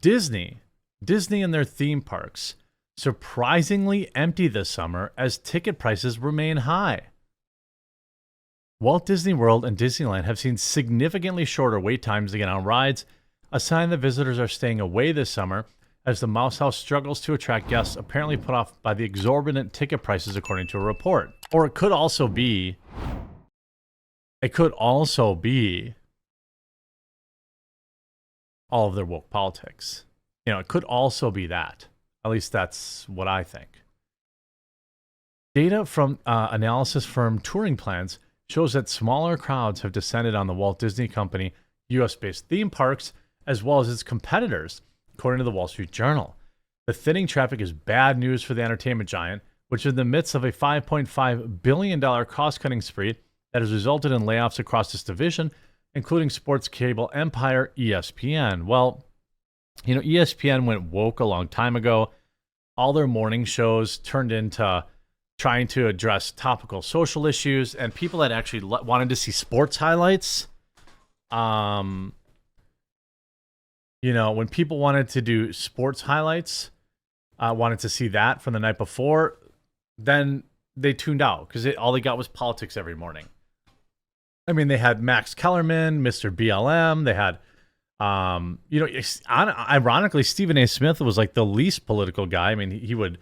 Disney and their theme parks surprisingly empty this summer as ticket prices remain high. Walt Disney World and Disneyland have seen significantly shorter wait times to get on rides, a sign that visitors are staying away this summer as the Mouse House struggles to attract guests apparently put off by the exorbitant ticket prices according to a report. Or it could also be all of their woke politics. It could also be that. At least that's what I think. Data from analysis firm Touring Plans shows that smaller crowds have descended on the Walt Disney Company US-based theme parks as well as its competitors, according to the Wall Street Journal. The thinning traffic is bad news for the entertainment giant, which is in the midst of a $5.5 billion cost-cutting spree that has resulted in layoffs across this division, including sports cable empire ESPN. Well, ESPN went woke a long time ago. All their morning shows turned into trying to address topical social issues, and people that actually wanted to see sports highlights, when people wanted to do sports highlights, wanted to see that from the night before, then they tuned out because all they got was politics every morning. I mean, they had Max Kellerman, Mr. BLM. They had, ironically, Stephen A. Smith was like the least political guy. I mean, he would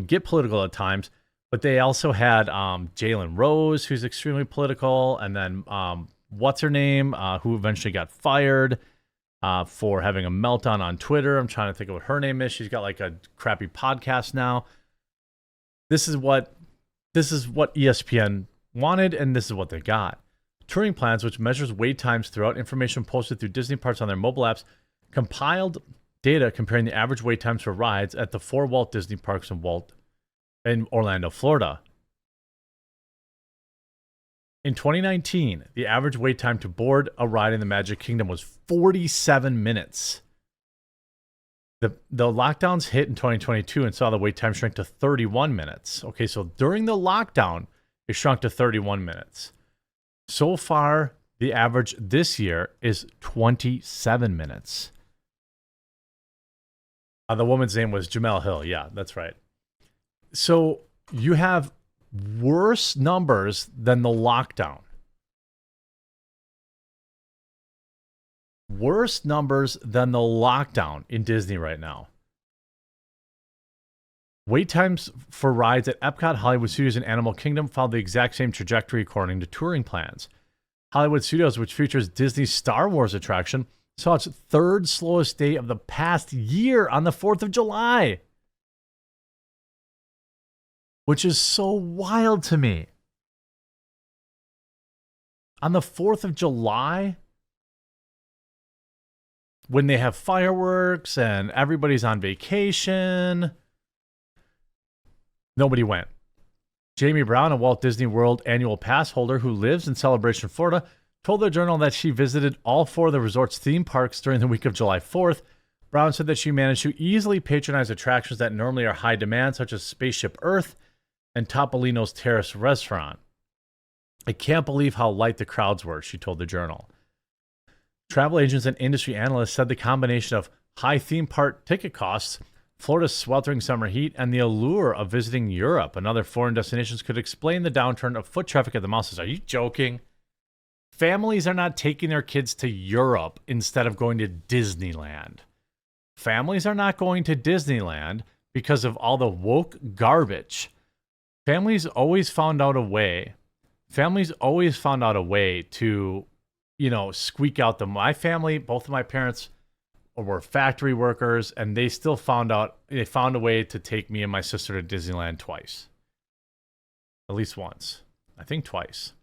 get political at times, but they also had Jalen Rose, who's extremely political, and then what's her name, who eventually got fired for having a meltdown on Twitter. I'm trying to think of what her name is. She's got like a crappy podcast now. This is what ESPN wanted, and this is what they got. Touring Plans, which measures wait times throughout information posted through Disney Parks on their mobile apps, compiled data comparing the average wait times for rides at the 4 Walt Disney Parks in Orlando, Florida. In 2019, the average wait time to board a ride in the Magic Kingdom was 47 minutes. The lockdowns hit in 2022 and saw the wait time shrink to 31 minutes. Okay, so during the lockdown, it shrunk to 31 minutes. So far, the average this year is 27 minutes. The woman's name was Jamel Hill. Yeah, that's right. So you have worse numbers than the lockdown. Worse numbers than the lockdown in Disney right now. Wait times for rides at Epcot, Hollywood Studios, and Animal Kingdom followed the exact same trajectory according to Touring Plans. Hollywood Studios, which features Disney's Star Wars attraction, saw its third slowest day of the past year on the 4th of July. Which is so wild to me. On the 4th of July, when they have fireworks and everybody's on vacation, nobody went. Jamie Brown, a Walt Disney World annual pass holder who lives in Celebration, Florida, told the Journal that she visited all 4 of the resort's theme parks during the week of July 4th. Brown said that she managed to easily patronize attractions that normally are high demand, such as Spaceship Earth and Topolino's Terrace restaurant. I can't believe how light the crowds were, she told the Journal. Travel agents and industry analysts said the combination of high theme park ticket costs, Florida's sweltering summer heat, and the allure of visiting Europe and other foreign destinations could explain the downturn of foot traffic at the Mouses. Are you joking? Families are not taking their kids to Europe instead of going to Disneyland. Families are not going to Disneyland because of all the woke garbage. Families always found out a way to, squeak out my family. Both of my parents were factory workers, and they found a way to take me and my sister to Disneyland twice. At least once. I think twice.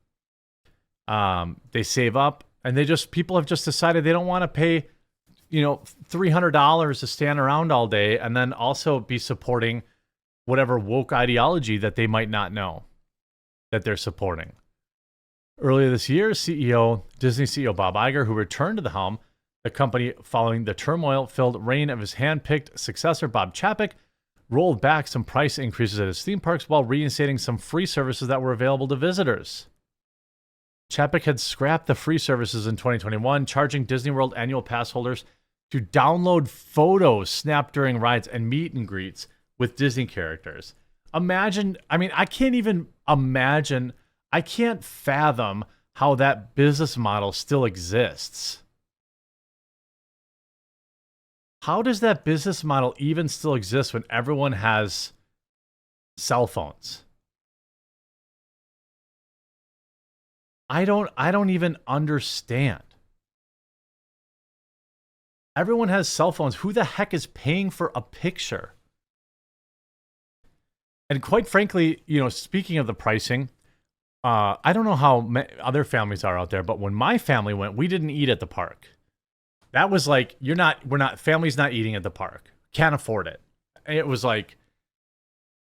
They save up, and people have just decided they don't want to pay, $300 to stand around all day and then also be supporting whatever woke ideology that they might not know that they're supporting. Earlier this year, Disney CEO Bob Iger, who returned to the helm, the company following the turmoil-filled reign of his hand-picked successor, Bob Chapek, rolled back some price increases at his theme parks while reinstating some free services that were available to visitors. Chapek had scrapped the free services in 2021, charging Disney World annual pass holders to download photos snapped during rides and meet and greets with Disney characters. Imagine, I mean, I can't even imagine, I can't fathom how that business model still exists. How does that business model even still exist when everyone has cell phones? I don't even understand. Everyone has cell phones. Who the heck is paying for a picture? And quite frankly, you know, speaking of the pricing, I don't know how other families are out there, but when my family went, we didn't eat at the park. That was like, family's not eating at the park. Can't afford it. It was like,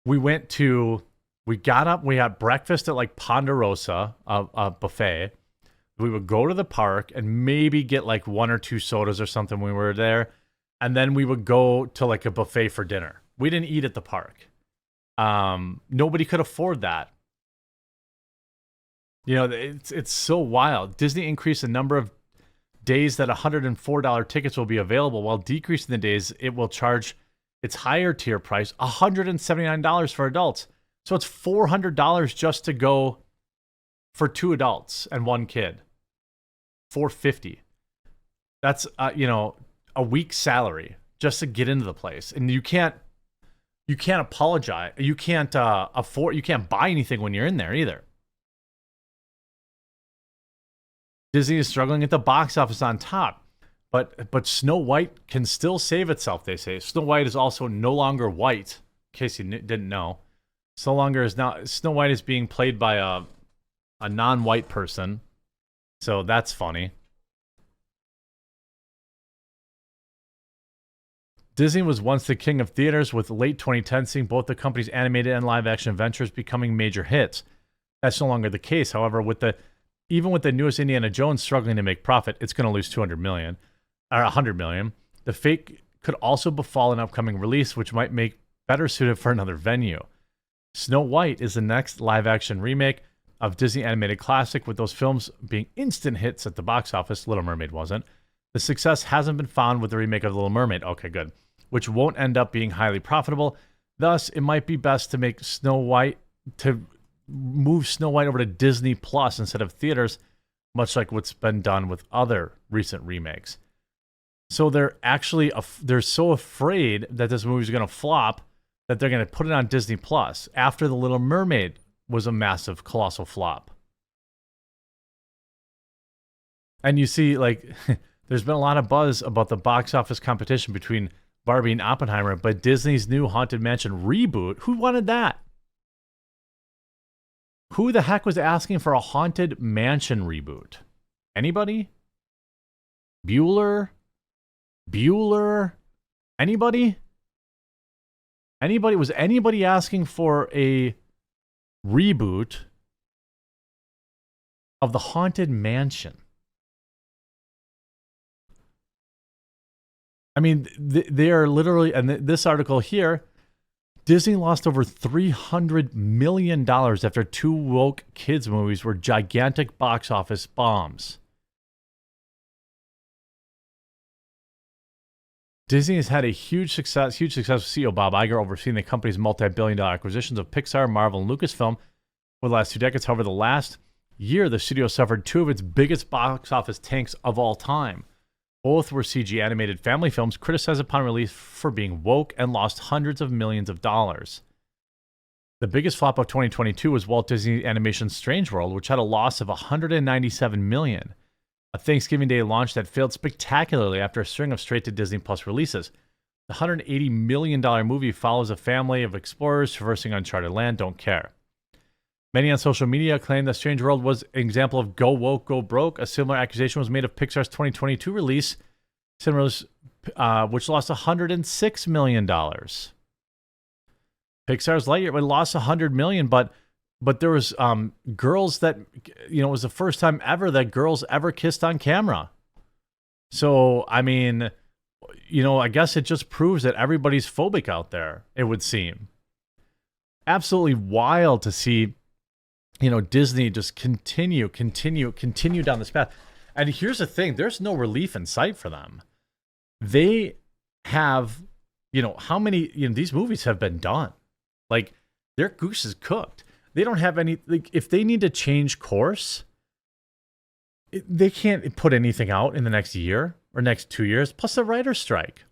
we got up, we had breakfast at like Ponderosa, a buffet. We would go to the park and maybe get like 1 or 2 sodas or something when we were there. And then we would go to like a buffet for dinner. We didn't eat at the park. Nobody could afford that. You know, it's so wild. Disney increased the number of days that $104 tickets will be available, while decreasing the days it will charge its higher tier price, $179 for adults. So it's $400 just to go for 2 adults and 1 kid. $450. That's a week's salary just to get into the place, and you can't apologize. You can't afford. You can't buy anything when you're in there either. Disney is struggling at the box office on top, but Snow White can still save itself, they say. Snow White is also no longer white, in case you didn't know. Snow White is being played by a non-white person, so that's funny. Disney was once the king of theaters, with late 2010 seeing both the company's animated and live-action ventures becoming major hits. That's no longer the case, however, even with the newest Indiana Jones struggling to make profit, it's going to lose $100 million. The fate could also befall an upcoming release, which might make better suited for another venue. Snow White is the next live-action remake of Disney animated classic, with those films being instant hits at the box office. Little Mermaid wasn't. The success hasn't been found with the remake of Little Mermaid. Okay, good. Which won't end up being highly profitable. Thus, it might be best to move Snow White over to Disney Plus instead of theaters, much like what's been done with other recent remakes. So they're so afraid that this movie's going to flop that they're going to put it on Disney Plus after The Little Mermaid was a massive, colossal flop. And you see, like, there's been a lot of buzz about the box office competition between Barbie and Oppenheimer, but Disney's new Haunted Mansion reboot, who wanted that? Who the heck was asking for a Haunted Mansion reboot? Anybody? Bueller? Anybody? Was anybody asking for a reboot of the Haunted Mansion? I mean, they are literally, and this article here, Disney lost over $300 million after 2 woke kids movies were gigantic box office bombs. Disney has had a huge success with CEO Bob Iger overseeing the company's multi-billion-dollar acquisitions of Pixar, Marvel, and Lucasfilm for the last 2 decades. However, the last year, the studio suffered 2 of its biggest box office tanks of all time. Both were CG animated family films criticized upon release for being woke and lost hundreds of millions of dollars. The biggest flop of 2022 was Walt Disney Animation's Strange World, which had a loss of $197 million. A Thanksgiving Day launch that failed spectacularly after a string of straight-to-Disney Plus releases. The $180 million movie follows a family of explorers traversing uncharted land. Don't care. Many on social media claim that Strange World was an example of go woke, go broke. A similar accusation was made of Pixar's 2022 release, which lost $106 million. Pixar's Lightyear lost $100 million, but there was girls that, it was the first time ever that girls ever kissed on camera. So, I mean, I guess it just proves that everybody's phobic out there, it would seem. Absolutely wild to see Disney just continue down this path. And here's the thing, there's no relief in sight for them. They have, how many, these movies have been done. Like, their goose is cooked. They don't have any, like, if they need to change course, they can't put anything out in the next year or next 2 years, plus the writer's strike.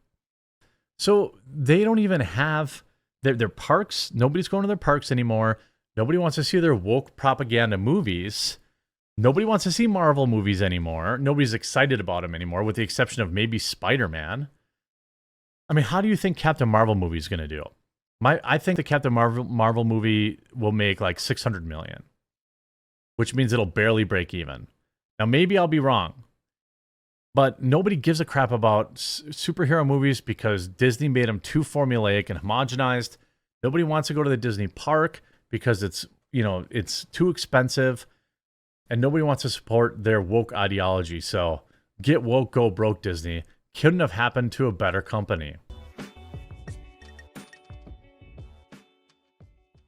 So they don't even have their parks. Nobody's going to their parks anymore. Nobody wants to see their woke propaganda movies. Nobody wants to see Marvel movies anymore. Nobody's excited about them anymore, with the exception of maybe Spider-Man. I mean, how do you think Captain Marvel movie is going to do? I think the Captain Marvel movie will make like $600 million, which means it'll barely break even. Now, maybe I'll be wrong, but nobody gives a crap about superhero movies because Disney made them too formulaic and homogenized. Nobody wants to go to the Disney park because it's too expensive, and nobody wants to support their woke ideology. So get woke, go broke, Disney. Couldn't have happened to a better company.